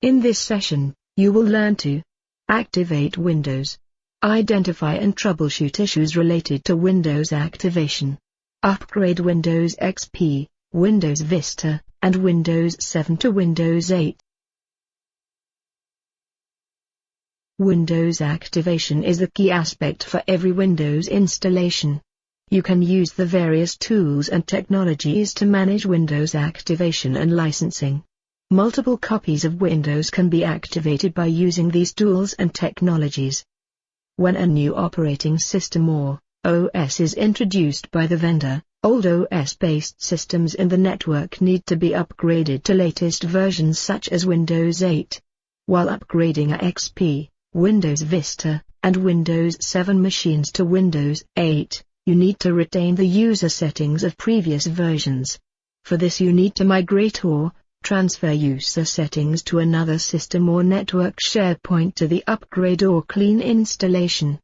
In this session, you will learn to activate Windows, identify and troubleshoot issues related to Windows activation, upgrade Windows XP, Windows Vista, and Windows 7 to Windows 8. Windows activation is the key aspect for every Windows installation. You can use the various tools and technologies to manage Windows activation and licensing. Multiple copies of Windows can be activated by using these tools and technologies. When a new operating system or OS is introduced by the vendor, old OS-based systems in the network need to be upgraded to latest versions such as Windows 8. While upgrading a XP, Windows Vista, and Windows 7 machines to Windows 8, you need to retain the user settings of previous versions. For this you need to migrate or transfer user settings to another system or network SharePoint to the upgrade or clean installation.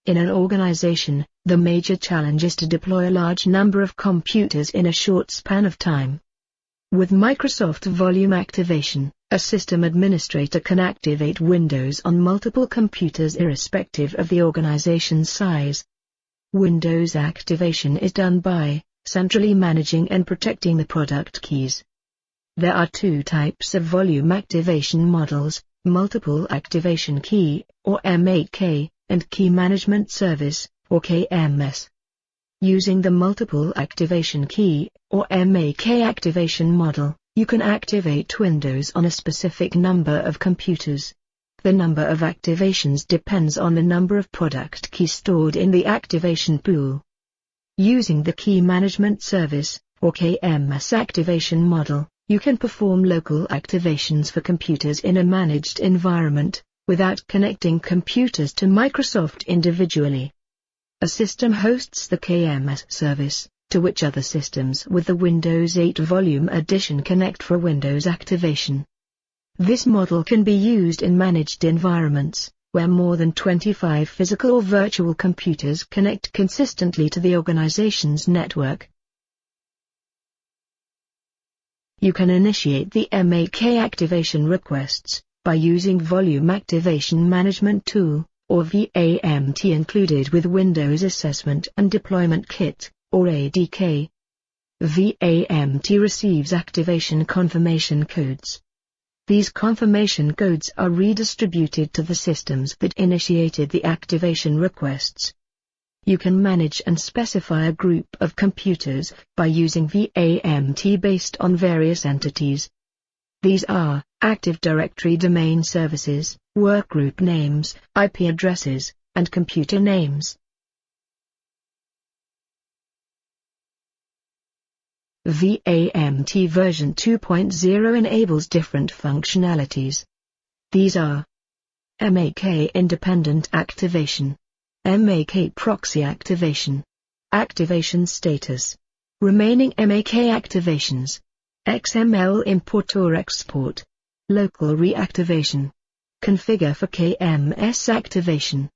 In an organization, the major challenge is to deploy a large number of computers in a short span of time. With Microsoft Volume Activation, a system administrator can activate Windows on multiple computers irrespective of the organization's size. Windows activation is done by centrally managing and protecting the product keys. There are two types of volume activation models: Multiple Activation Key, or MAK, and Key Management Service, or KMS. Using the Multiple Activation Key, or MAK activation model, you can activate Windows on a specific number of computers. The number of activations depends on the number of product keys stored in the activation pool. Using the Key Management Service, or KMS activation model, you can perform local activations for computers in a managed environment, without connecting computers to Microsoft individually. A system hosts the KMS service, to which other systems with the Windows 8 Volume Edition connect for Windows activation. This model can be used in managed environments, where more than 25 physical or virtual computers connect consistently to the organization's network. You can initiate the MAK activation requests by using Volume Activation Management Tool, or VAMT, included with Windows Assessment and Deployment Kit, or ADK. VAMT receives activation confirmation codes. These confirmation codes are redistributed to the systems that initiated the activation requests. You can manage and specify a group of computers by using VAMT based on various entities. These are Active Directory domain services, workgroup names, IP addresses, and computer names. VAMT version 2.0 enables different functionalities. These are MAK Independent Activation, MAK Proxy Activation, Activation Status, Remaining MAK Activations, XML Import or Export, Local Reactivation, Configure for KMS Activation.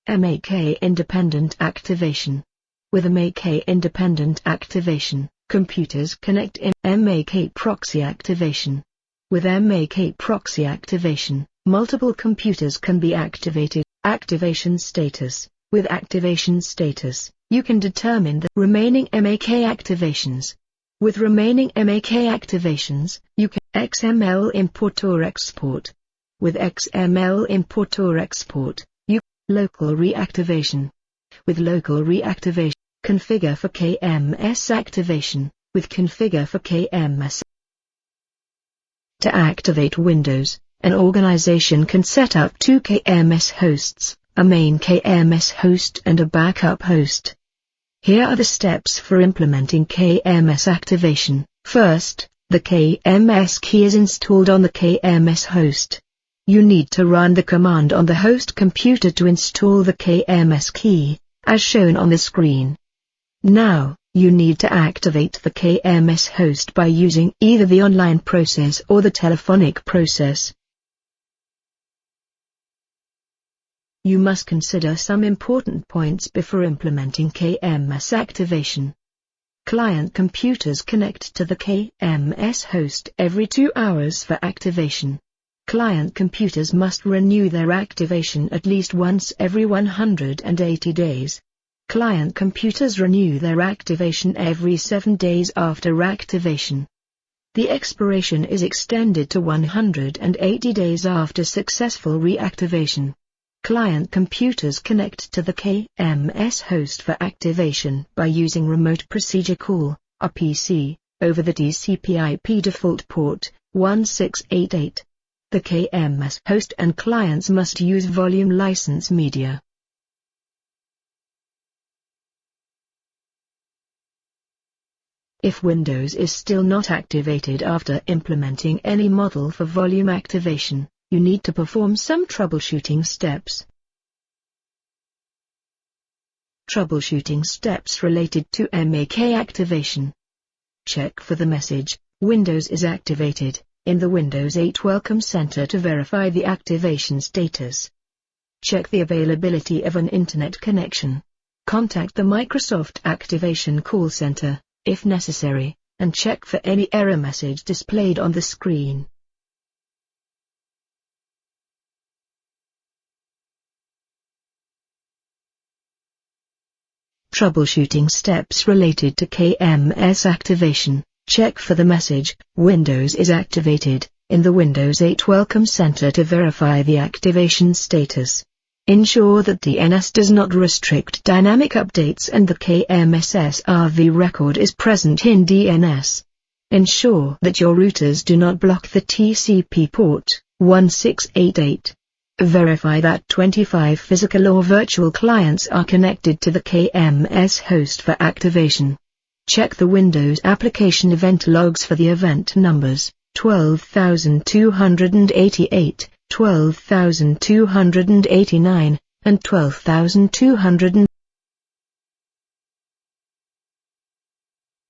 MAK Independent Activation. With MAK Independent Activation, computers connect in MAK Proxy Activation. With MAK Proxy Activation, multiple computers can be activated. Activation Status. With Activation Status, you can determine the remaining MAK activations. With remaining MAK activations, you can XML Import or Export. With XML Import or Export, Local Reactivation. With Local Reactivation, Configure for KMS Activation. With Configure for KMS. To activate Windows, an organization can set up two KMS hosts, a main KMS host and a backup host. Here are the steps for implementing KMS activation. First, The KMS key is installed on the KMS host. You need to run the command on the host computer to install the KMS key, as shown on the screen. Now, you need to activate the KMS host by using either the online process or the telephonic process. You must consider some important points before implementing KMS activation. Client computers connect to the KMS host every 2 hours for activation. Client computers must renew their activation at least once every 180 days. Client computers renew their activation every 7 days after activation. The expiration is extended to 180 days after successful reactivation. Client computers connect to the KMS host for activation by using Remote Procedure Call, RPC, over the TCP/IP default port, 1688. The KMS host and clients must use volume license media. If Windows is still not activated after implementing any model for volume activation, you need to perform some troubleshooting steps. Troubleshooting steps related to MAK activation. Check for the message, Windows is activated, in the Windows 8 Welcome Center to verify the activation status. Check the availability of an internet connection. Contact the Microsoft Activation Call Center, if necessary, and check for any error message displayed on the screen. Troubleshooting steps related to KMS activation. Check for the message, Windows is activated, in the Windows 8 Welcome Center to verify the activation status. Ensure that DNS does not restrict dynamic updates and the KMS SRV record is present in DNS. Ensure that your routers do not block the TCP port, 1688. Verify that 25 physical or virtual clients are connected to the KMS host for activation. Check the Windows application event logs for the event numbers, 12288, 12289, and 12200.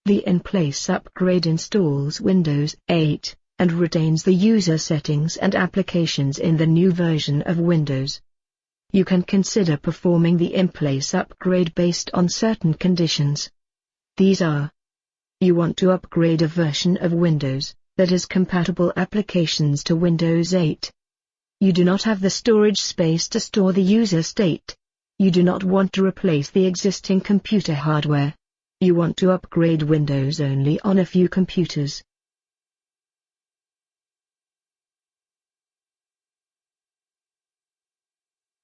The in-place upgrade installs Windows 8, and retains the user settings and applications in the new version of Windows. You can consider performing the in-place upgrade based on certain conditions. These are: you want to upgrade a version of Windows that has compatible applications to Windows 8. You do not have the storage space to store the user state. You do not want to replace the existing computer hardware. You want to upgrade Windows only on a few computers.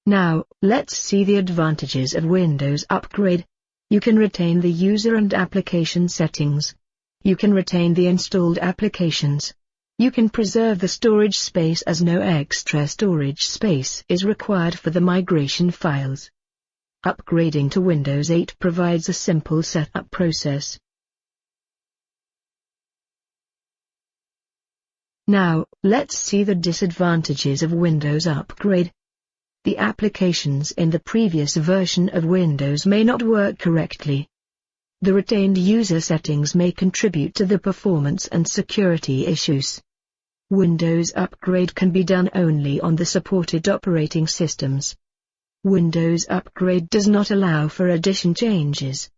Now, let's see the advantages of Windows upgrade. You can retain the user and application settings. You can retain the installed applications. You can preserve the storage space as no extra storage space is required for the migration files. Upgrading to Windows 8 provides a simple setup process. Now, let's see the disadvantages of Windows upgrade. The applications in the previous version of Windows may not work correctly. The retained user settings may contribute to the performance and security issues. Windows upgrade can be done only on the supported operating systems. Windows upgrade does not allow for addition changes.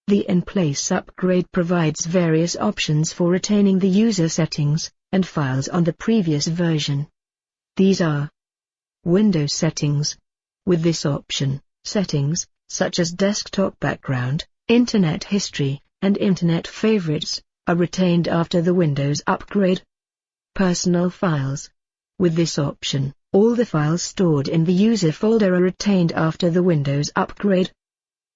The in-place upgrade provides various options for retaining the user settings and files on the previous version. These are: Windows settings. With this option, settings, such as desktop background, internet history, and internet favorites, are retained after the Windows upgrade. Personal files. With this option, all the files stored in the user folder are retained after the Windows upgrade.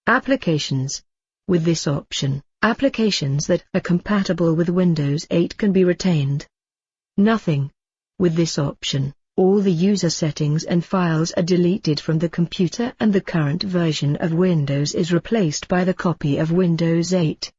Applications. With this option, applications that are compatible with Windows 8 can be retained. Nothing. With this option, all the user settings and files are deleted from the computer and the current version of Windows is replaced by the copy of Windows 8.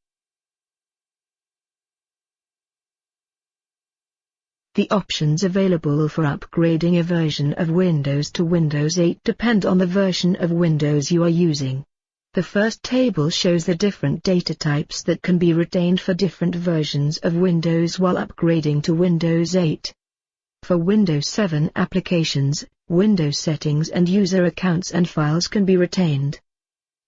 The options available for upgrading a version of Windows to Windows 8 depend on the version of Windows you are using. The first table shows the different data types that can be retained for different versions of Windows while upgrading to Windows 8. For Windows 7 applications, Windows settings and user accounts and files can be retained.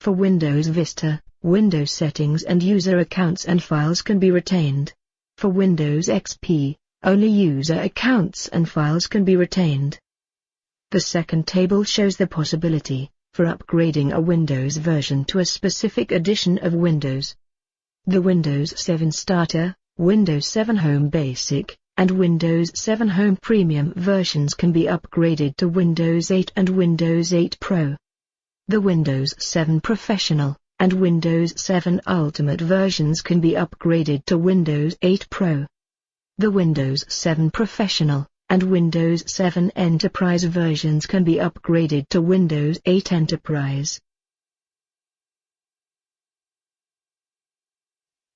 For Windows Vista, Windows settings and user accounts and files can be retained. For Windows XP, only user accounts and files can be retained. The second table shows the possibility for upgrading a Windows version to a specific edition of Windows. The Windows 7 Starter, Windows 7 Home Basic, and Windows 7 Home Premium versions can be upgraded to Windows 8 and Windows 8 Pro. The Windows 7 Professional and Windows 7 Ultimate versions can be upgraded to Windows 8 Pro. The Windows 7 Professional and Windows 7 Enterprise versions can be upgraded to Windows 8 Enterprise.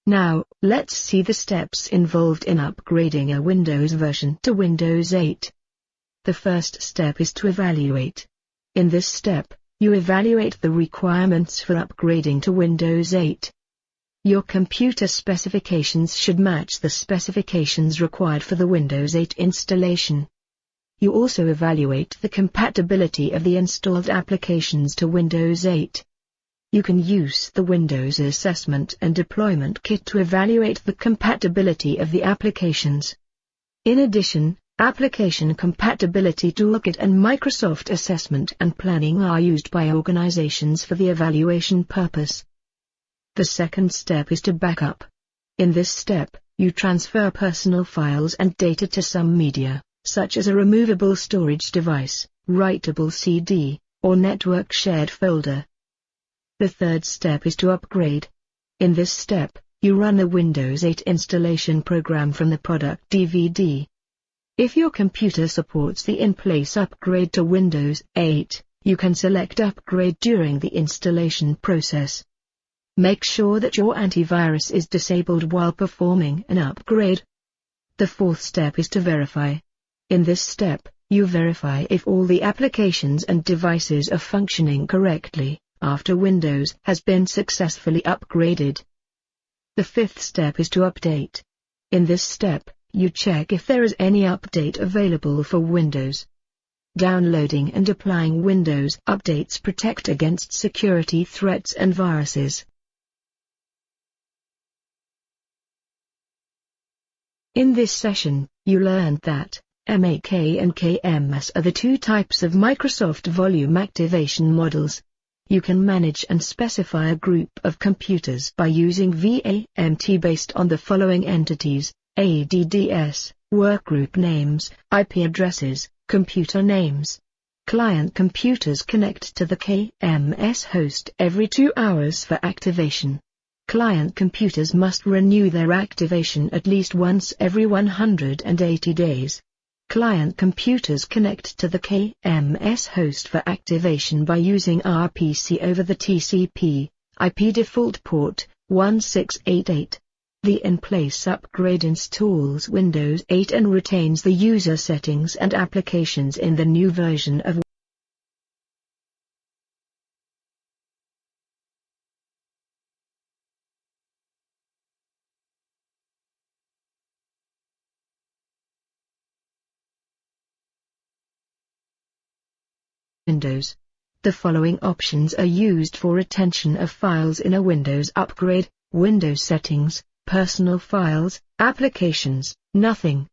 Now, let's see the steps involved in upgrading a Windows version to Windows 8. The first step is to evaluate. In this step, you evaluate the requirements for upgrading to Windows 8. Your computer specifications should match the specifications required for the Windows 8 installation. You also evaluate the compatibility of the installed applications to Windows 8. You can use the Windows Assessment and Deployment Kit to evaluate the compatibility of the applications. In addition, Application Compatibility Toolkit and Microsoft Assessment and Planning are used by organizations for the evaluation purpose. The second step is to backup. In this step, you transfer personal files and data to some media, such as a removable storage device, writable CD, or network shared folder. The third step is to upgrade. In this step, you run the Windows 8 installation program from the product DVD. If your computer supports the in-place upgrade to Windows 8, you can select Upgrade during the installation process. Make sure that your antivirus is disabled while performing an upgrade. The fourth step is to verify. In this step, you verify if all the applications and devices are functioning correctly after Windows has been successfully upgraded. The fifth step is to update. In this step, you check if there is any update available for Windows. Downloading and applying Windows updates protect against security threats and viruses. In this session, you learned that MAK and KMS are the two types of Microsoft Volume Activation models. You can manage and specify a group of computers by using VAMT based on the following entities: ADDS, workgroup names, IP addresses, computer names. Client computers connect to the KMS host every 2 hours for activation. Client computers must renew their activation at least once every 180 days. Client computers connect to the KMS host for activation by using RPC over the TCP, IP default port 1688. The in-place upgrade installs Windows 8 and retains the user settings and applications in the new version of Windows. The following options are used for retention of files in a Windows upgrade: Windows Settings, Personal Files, Applications, Nothing.